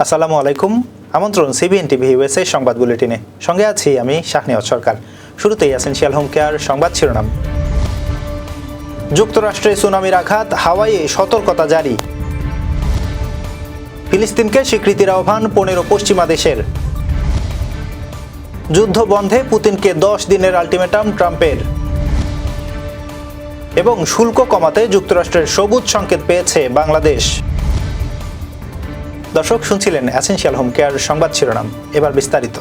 আসসালামু আলাইকুম। আমন্ত্রণ সিবিএন টিভি ইউএসএ সংবাদ বুলেটিনে। সঙ্গে আছি আমি শাহনিয়াজ সরকার। শুরুতেই এসেনশিয়াল হোম কেয়ার সংবাদ শিরোনাম। যুক্তরাষ্ট্রে সুনামির আঘাত, হাওয়াইয়ে সতর্কতা জারি। ফিলিস্তিনকে স্বীকৃতির আহ্বান 15 পশ্চিমা দেশের। যুদ্ধ বন্ধে পুতিনকে 10 দিনের আলটিমেটাম ট্রাম্পের। এবং শুল্ক কমাতে যুক্তরাষ্ট্রের সবুজ সংকেত পেয়েছে বাংলাদেশ। দর্শক, শুনছিলেন এসেনশিয়াল হোম কেয়ার সংবাদ শিরোনাম। এবার বিস্তারিত।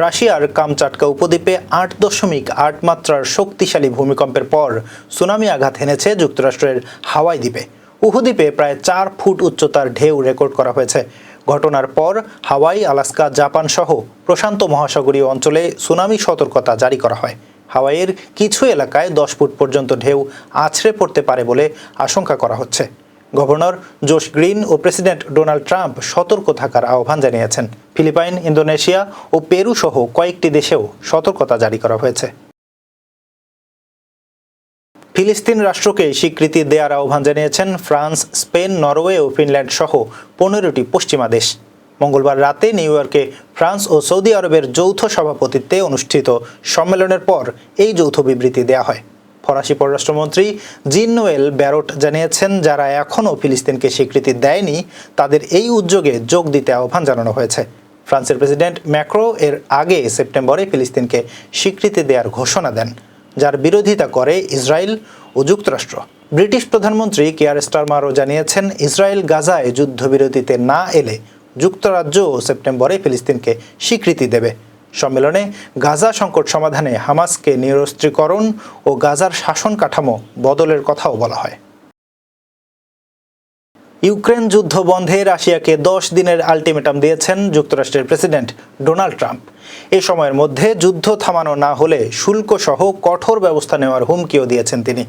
রাশিয়ার কামচাটকা উপদ্বীপে 8.8 মাত্রার শক্তিশালী ভূমিকম্পের পর সুনামি আঘাত এনেছে যুক্তরাষ্ট্রের হাওয়াই দ্বীপে। উহু দ্বীপে প্রায় 4 ফুট উচ্চতার ঢেউ রেকর্ড করা হয়েছে। ঘটনার পর হাওয়াই, আলাস্কা, জাপান সহ প্রশান্ত মহাসাগরীয় অঞ্চলে সুনামি সতর্কতা জারি করা হয়। হাওয়াইয়ের কিছু এলাকায় 10 ফুট পর্যন্ত ঢেউ আছড়ে পড়তে পারে বলে আশঙ্কা করা হচ্ছে। গভর্নর জোশ গ্রিন ও প্রেসিডেন্ট ডোনাল্ড ট্রাম্প সতর্ক থাকার আহ্বান জানিয়েছেন। ফিলিপাইন, ইন্দোনেশিয়া ও পেরু সহ কয়েকটি দেশেও সতর্কতা জারি করা হয়েছে। ফিলিস্তিন রাষ্ট্রকে স্বীকৃতি দেওয়ার আহ্বান জানিয়েছেন ফ্রান্স, স্পেন, নরওয়ে ও ফিনল্যান্ড সহ 15টি পশ্চিমা দেশ। মঙ্গলবার রাতে নিউ ইয়র্কে ফ্রান্স ও সৌদি আরবের যৌথ সভাপতিত্বে অনুষ্ঠিত সম্মেলনের পর এই যৌথ বিবৃতি দেওয়া হয়। ফরাসি পররাষ্ট্রমন্ত্রী জিন নোয়েল ব্যারট জানিয়েছেন, যারা এখনও ফিলিস্তিনকে স্বীকৃতি দেয়নি তাদের এই উদ্যোগে যোগ দিতে আহ্বান জানানো হয়েছে। ফ্রান্সের প্রেসিডেন্ট ম্যাক্রো এর আগে সেপ্টেম্বরে ফিলিস্তিনকে স্বীকৃতি দেওয়ার ঘোষণা দেন, যার বিরোধিতা করে ইসরায়েল ও যুক্তরাষ্ট্র। ব্রিটিশ প্রধানমন্ত্রী কিয়ার স্টারমারও জানিয়েছেন, ইসরায়েল গাজায় যুদ্ধবিরতিতে না এলে যুক্তরাজ্যও সেপ্টেম্বরে ফিলিস্তিনকে স্বীকৃতি দেবে। সম্মেলনে গাজা সংকট সমাধানে হামাসকে নিরস্ত্রীকরণ ও গাজার শাসন কাঠামো বদলের কথাও বলা হয়। ইউক্রেন যুদ্ধ বন্ধে রাশিয়াকে 10 দিনের আলটিমেটাম দিয়েছেন যুক্তরাষ্ট্রের প্রেসিডেন্ট ডোনাল্ড ট্রাম্প। এ সময়ের মধ্যে যুদ্ধ থামানো না হলে শুল্ক সহ কঠোর ব্যবস্থা নেওয়ার হুমকিও দিয়েছেন তিনি।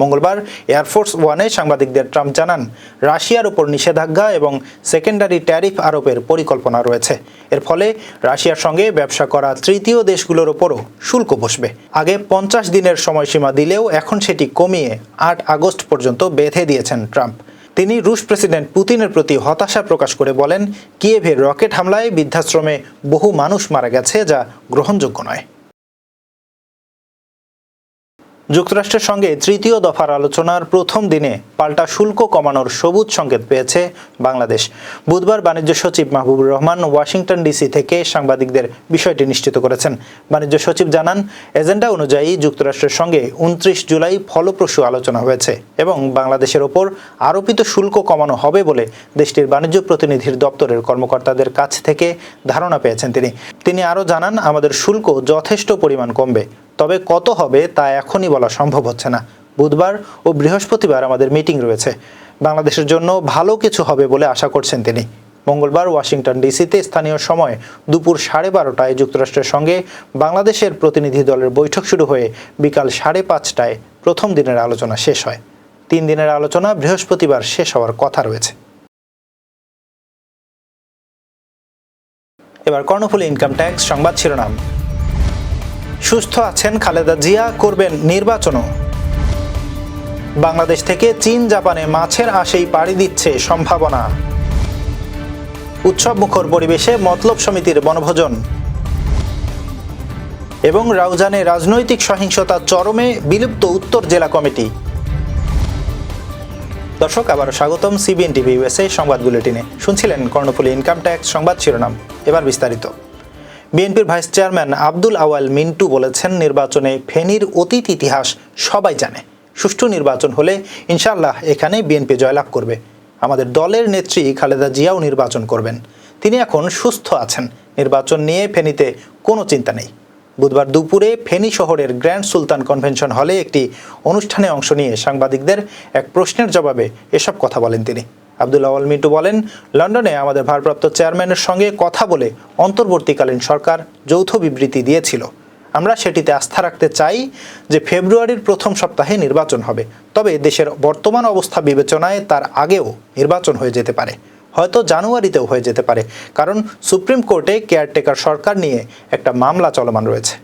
মঙ্গলবার এয়ারফোর্স ওয়ানে সাংবাদিকদের ট্রাম্প জানান, রাশিয়ার উপর নিষেধাজ্ঞা এবং সেকেন্ডারি ট্যারিফ আরোপের পরিকল্পনা রয়েছে। এর ফলে রাশিয়ার সঙ্গে ব্যবসা করা তৃতীয় দেশগুলোর ওপরও শুল্ক বসবে। আগে 50 দিনের সময়সীমা দিলেও এখন সেটি কমিয়ে 8 আগস্ট পর্যন্ত বেঁধে দিয়েছেন ট্রাম্প। তিনি রুশ প্রেসিডেন্ট পুতিনের প্রতি হতাশা প্রকাশ করে বলেন, কিয়েভের রকেট হামলায় বৃদ্ধাশ্রমে বহু মানুষ মারা গেছে, যা গ্রহণযোগ্য নয়। যুক্তরাষ্ট্রের সঙ্গে তৃতীয় দফার আলোচনার প্রথম দিনে পাল্টা শুল্ক কমানোর সবুজ সংকেত পেয়েছে বাংলাদেশ। বুধবার বাণিজ্য সচিব মাহবুবুর রহমান ওয়াশিংটন ডিসি থেকে সাংবাদিকদের বিষয়টি নিশ্চিত করেছেন। বাণিজ্য সচিব জানান, এজেন্ডা অনুযায়ী যুক্তরাষ্ট্রের সঙ্গে 29 জুলাই ফলপ্রসূ আলোচনা হয়েছে এবং বাংলাদেশের ওপর আরোপিত শুল্ক কমানো হবে বলে দেশটির বাণিজ্য প্রতিনিধির দপ্তরের কর্মকর্তাদের কাছ থেকে ধারণা পেয়েছেন তিনি আরও জানান, আমাদের শুল্ক যথেষ্ট পরিমাণ কমবে, তবে কত হবে তা এখনই বলা সম্ভব হচ্ছে না। বুধবার ও বৃহস্পতিবার আমাদের মিটিং রয়েছে। বাংলাদেশের জন্য ভালো কিছু হবে বলে আশা করছেন তিনি। মঙ্গলবার ওয়াশিংটন ডিসিতে স্থানীয় সময় দুপুর 12:30টায় যুক্তরাষ্ট্রের সঙ্গে বাংলাদেশের প্রতিনিধি দলের বৈঠক শুরু হয়ে বিকাল 5:30টায় প্রথম দিনের আলোচনা শেষ হয়। 3 দিনের আলোচনা বৃহস্পতিবার শেষ হওয়ার কথা রয়েছে। এবার কর্ণফুলী ইনকাম ট্যাক্স সংবাদ শিরোনাম। সুস্থ আছেন খালেদা জিয়া, করবেন নির্বাচনও। বাংলাদেশ থেকে চীন, জাপানে মাছের আশেই পাড়ি দিচ্ছে সম্ভাবনা। উৎসব মুখর পরিবেশে মতলব সমিতির বনভোজন। এবং রাউজানে রাজনৈতিক সহিংসতা চরমে, বিলুপ্ত উত্তর জেলা কমিটি। দর্শক, আবার স্বাগতম সিবিএন টিভি ইউএসএ সংবাদ বুলেটিনে। শুনছিলেন কর্ণফুলী ইনকাম ট্যাক্স সংবাদ শিরোনাম। এবার বিস্তারিত। বিএনপির ভাইস চেয়ারম্যান আব্দুল আওয়াল মিন্টু বলেছেন, নির্বাচনে ফেনীর অতীত ইতিহাস সবাই জানে। সুষ্ঠু নির্বাচন হলে ইনশাআল্লাহ এখানে বিএনপি জয়লাভ করবে। আমাদের দলের নেত্রী খালেদা জিয়াও নির্বাচন করবেন। তিনি এখন সুস্থ আছেন। নির্বাচন নিয়ে ফেনীতে কোনো চিন্তা নেই। বুধবার দুপুরে ফেনী শহরের গ্র্যান্ড সুলতান কনভেনশন হলে একটি অনুষ্ঠানে অংশ নিয়ে সাংবাদিকদের এক প্রশ্নের জবাবে এসব কথা বলেন তিনি। আব্দুল আওয়াল মিন্টু বলেন, লন্ডনে আমাদের ভারপ্রাপ্ত চেয়ারম্যানের সঙ্গে কথা বলে অন্তর্বর্তীকালীন সরকার যৌথ বিবৃতি দিয়েছিল। আমরা সেটিতে আস্থা রাখতে চাই যে ফেব্রুয়ারির প্রথম সপ্তাহে নির্বাচন হবে। তবে দেশের বর্তমান অবস্থা বিবেচনায় তার আগেও নির্বাচন হয়ে যেতে পারে, হয়তো জানুয়ারিতেও হয়ে যেতে পারে, কারণ সুপ্রিম কোর্টে কেয়ারটেকার সরকার নিয়ে একটা মামলা চলমান রয়েছে।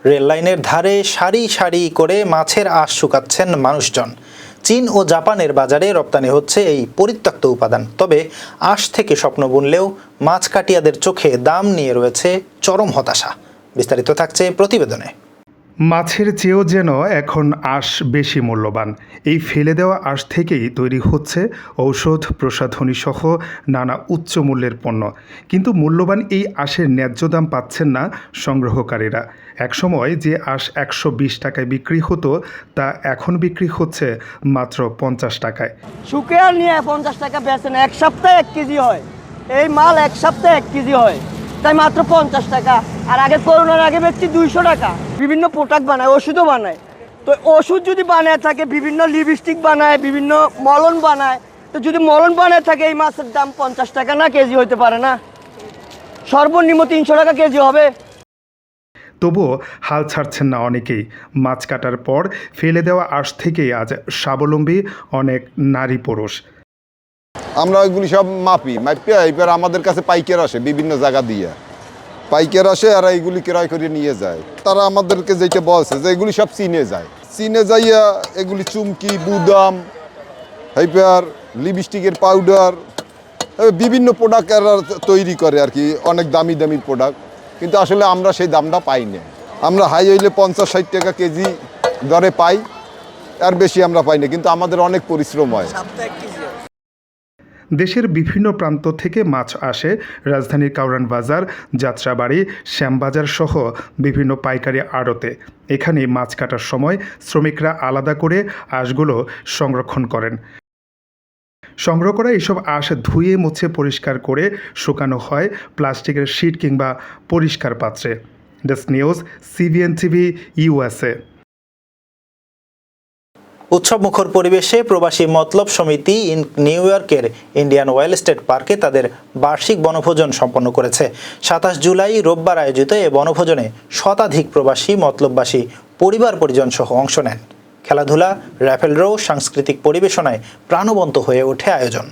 রেল লাইনের ধারে সারি সারি করে মাছের আঁশ শুকাচ্ছেন মানুষজন। চীন ও জাপানের বাজারে রপ্তানি হচ্ছে এই পরিত্যক্ত উপাদান। তবে আঁশ থেকে স্বপ্ন বুনলেও মাছ কাটিয়াদের চোখে দাম নিয়ে রয়েছে চরম হতাশা। বিস্তারিত থাকছে প্রতিবেদনে। মাছের চেয়েও যেন এখন আঁশ বেশি মূল্যবান। এই ফেলে দেওয়া আঁশ থেকেই তৈরি হচ্ছে ঔষধ, প্রসাধনী সহ নানা উচ্চ মূল্যের পণ্য। কিন্তু মূল্যবান এই আঁশের ন্যায্য দাম পাচ্ছেন না সংগ্রহকারীরা। একসময় যে আঁশ 120 টাকায় বিক্রি হতো তা এখন বিক্রি হচ্ছে মাত্র 50 টাকায়। শুকিয়ে নিয়ে 50 টাকা বেচেন, এক সপ্তাহে 1 কেজি হয়। এই মাল এক সপ্তাহে 1 কেজি হয়, তাই মাত্র 50 টাকা। আর আগে করোনার আগে বেচছি 200 টাকা। বিভিন্ন প্রোডাক্ট বানায়, ওষুধও বানায়। তো ওষুধ যদি বানায় থাকে, বিভিন্ন লিপস্টিক বানায়, বিভিন্ন মলন বানায়, তো যদি মলন বানায় থাকে এই মাছের দাম 50 টাকা না কেজি হইতে পারে না, সর্বনিম্ন 300 টাকা কেজি হবে। তবুও হাল ছাড়ছেন না অনেকেই। মাছ কাটার পর ফেলে দেওয়া আঁশ থেকেই আজ স্বাবলম্বী অনেক নারী পুরুষ। আমরা ওইগুলি সব মাপিয়া এবার আমাদের কাছে পাইকার আসে, বিভিন্ন জায়গা দিয়ে পাইকার আসে আর এইগুলি ক্রয় করে নিয়ে যায়। তারা আমাদেরকে যেটা বলছে যে এগুলি সব চীনে যায়, চীনে যাইয়া এগুলি চুমকি, বুদাম, হাইপার, লিপস্টিকের পাউডার, বিভিন্ন প্রোডাক্ট এরা তৈরি করে আর কি, অনেক দামি দামি প্রোডাক্ট। কিন্তু আসলে আমরা সেই দামটা পাই না। আমরা হাই হইলে 50-60 টাকা কেজি দরে পাই, আর বেশি আমরা পাই না, কিন্তু আমাদের অনেক পরিশ্রম হয়। দেশের বিভিন্ন প্রান্ত থেকে মাছ আসে রাজধানীর কাউরান বাজার, যাত্রাবাড়ি, শ্যামবাজার সহ বিভিন্ন পাইকারি আড়তে। এখানে মাছ কাটার সময় শ্রমিকরা আলাদা করে আঁশগুলো সংরক্ষণ করেন। সংগ্রহ করা এইসব আঁশ ধুয়ে মুছে পরিষ্কার করে শুকানো হয় প্লাস্টিকের শিট কিংবা পরিষ্কার পাত্রে। Desk news, CBN TV, USA। উৎসবমুখর পরিবেশে প্রবাসী মতলব সমিতি নিউ ইয়র্কের ইন্ডিয়ান ওয়েল স্টেট পার্কে তাদের বার্ষিক বনভোজন সম্পন্ন করেছে। 27 জুলাই রোববার আয়োজিত এ বনভোজনে শতাধিক প্রবাসী মতলববাসী পরিবার পরিজন সহ অংশ নেন। খেলাধুলা, র্যাফেল ড্র, সাংস্কৃতিক পরিবেশনায় প্রাণবন্ত হয়ে ওঠে আয়োজন।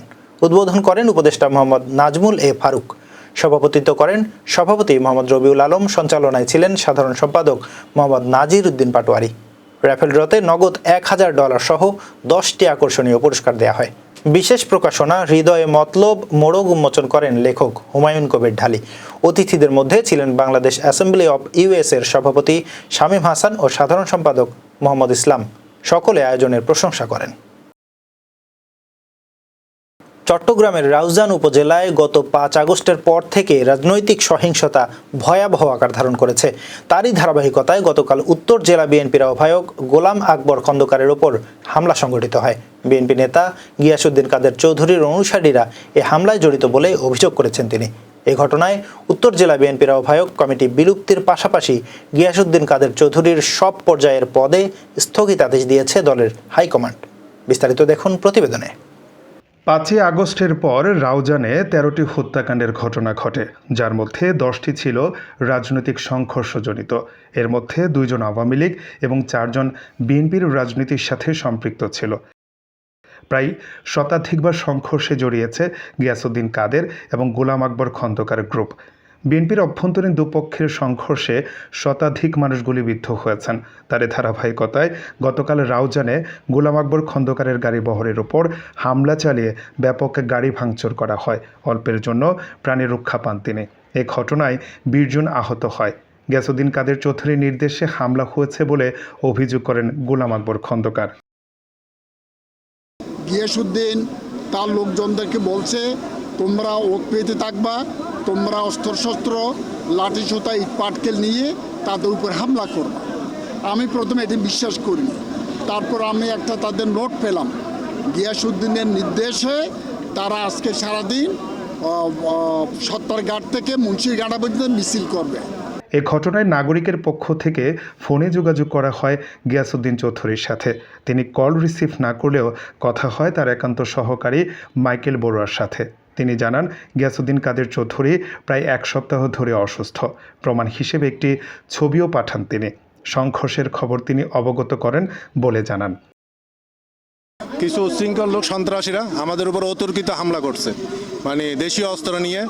উদ্বোধন করেন উপদেষ্টা মোহাম্মদ নাজমুল এ ফারুক। সভাপতিত্ব করেন সভাপতি মোহাম্মদ রবিউল আলম। সঞ্চালনায় ছিলেন সাধারণ সম্পাদক মোহাম্মদ নাজির উদ্দিন পাটোয়ারি। র্যাফেল ড্রতে নগদ $1000 সহ 10টি আকর্ষণীয় পুরস্কার দেওয়া হয়। বিশেষ প্রকাশনা হৃদয়ে মতলব মোড়ক উন্মোচন করেন লেখক হুমায়ুন কবির ঢালী। অতিথিদের মধ্যে ছিলেন বাংলাদেশ অ্যাসেম্বলি অব US এর সভাপতি শামীম হাসান ও সাধারণ সম্পাদক মোহাম্মদ ইসলাম। সকলে আয়োজনের প্রশংসা করেন। চট্টগ্রামের রাউজান উপজেলায় গত 5 আগস্টের পর থেকে রাজনৈতিক সহিংসতা ভয়াবহ আকার ধারণ করেছে। তারই ধারাবাহিকতায় গতকাল উত্তর জেলা বিএনপির আহ্বায়ক গোলাম আকবর খন্দকারের ওপর হামলা সংঘটিত হয়। বিএনপি নেতা গিয়াসউদ্দিন কাদের চৌধুরীর অনুসারীরা এ হামলায় জড়িত বলে অভিযোগ করেছেন তিনি। এ ঘটনায় উত্তর জেলা বিএনপির আহ্বায়ক কমিটি বিলুপ্তির পাশাপাশি গিয়াসউদ্দিন কাদের চৌধুরীর সব পর্যায়ের পদে স্থগিতাদেশ দিয়েছে দলের হাইকমান্ড। বিস্তারিত দেখুন প্রতিবেদনে। 5 আগস্টের পর রাউজানে 13টি হত্যাকাণ্ডের ঘটনা ঘটে, যার মধ্যে 10টি ছিল রাজনৈতিক সংঘর্ষজনিত। এর মধ্যে 2 জন আওয়ামী লীগ এবং 4 জন বিএনপির রাজনীতির সাথে সম্পৃক্ত ছিল। প্রায় শতাধিকবার সংঘর্ষে জড়িয়েছে গিয়াসউদ্দিন কাদের এবং গোলাম আকবর খন্দকার গ্রুপ। বিএনপির অভ্যন্তরীণ দুপক্ষের সংঘর্ষে শতাধিক মানুষ গুলিবিদ্ধ হয়েছেন। তার ধারাবাহিকতায় গতকাল রাউজানে গোলাম আকবর খন্দকারের গাড়ি বহরের ওপর হামলা চালিয়ে ব্যাপক গাড়ি ভাঙচুর করা হয়। অল্পের জন্য প্রাণে রক্ষা পান তিনি। এ ঘটনায় 20 জন আহত হয়। গিয়াসউদ্দিন কাদের চৌধুরীর নির্দেশে হামলা হয়েছে বলে অভিযোগ করেন গোলাম আকবর খন্দকার। গিয়াসউদ্দিন তার লোকজনদেরকে বলছে, তোমরা ওক পেতে থাকবা, তোমরা অস্ত্রশস্ত্র, লাঠি সুতা, ইট পাটকেল নিয়ে তাদের উপর হামলা করবা। আমি প্রথমে এটি বিশ্বাস করিনি। তারপর আমি একটা তাদের নোট পেলাম, গিয়াসউদ্দিনের নির্দেশে তারা আজকে সারাদিন সত্তরঘাট থেকে মুন্সিরঘাটা পর্যন্ত মিছিল করবে। এ ঘটনায় নাগরিকের পক্ষ থেকে ফোনে যোগাযোগ করা হয় গিয়াসউদ্দিন চৌধুরীর সাথে। তিনি কল রিসিভ না করলেও কথা হয় তার একান্ত সহকারী মাইকেল বড়ুয়ার সাথে। তিনি জানান, গিয়াসউদ্দিন কাদের চৌধুরী প্রায় 1 সপ্তাহ ধরে অসুস্থ। প্রমাণ হিসেবে একটি ছবিও পাঠান তিনি। সংঘর্ষের খবর তিনি অবগত করেন বলে জানান। কিছু উচ্ছৃঙ্খল লোক সন্ত্রাসীরা আমাদের উপর অতর্কিত হামলা করছে, মানে দেশীয় অস্ত্র নিয়ে,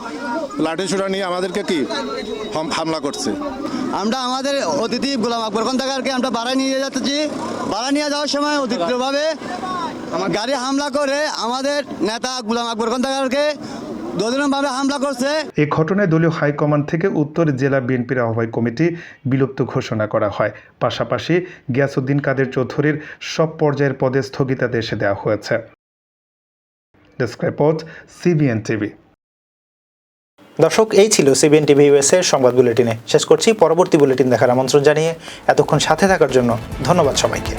লাঠিসোঁটা নিয়ে আমাদেরকে হামলা করছে। আমরা আমাদের অতিথি গোলাম আকবর খন্দকারকে আমরা বাড়া নিয়ে যাচ্ছি। বাড়া নিয়ে যাওয়ার সময় অতিরিক্তভাবে আমার গাড়ি হামলা করে আমাদের নেতা গোলাম আকবর খন্দকারকে দলীয়ভাবে হামলা করছে। এই ঘটনায় দলীয় হাইকমান্ড থেকে উত্তর জেলা বিএনপির আহ্বায়ক কমিটি বিলুপ্ত ঘোষণা করা হয়। পাশাপাশি গিয়াসউদ্দিন কাদের চৌধুরীর সব পর্যায়ের পদে স্থগিতাদেশ দেওয়া হয়েছে। Desk report, CBN TV. দর্শক, এই ছিল সিবিএন টিভি ইউএসএ সংবাদ বুলেটিনে। শেষ করছি। পরবর্তী বুলেটিন দেখার আমন্ত্রণ জানিয়ে এতক্ষণ সাথে থাকার জন্য ধন্যবাদ সবাইকে।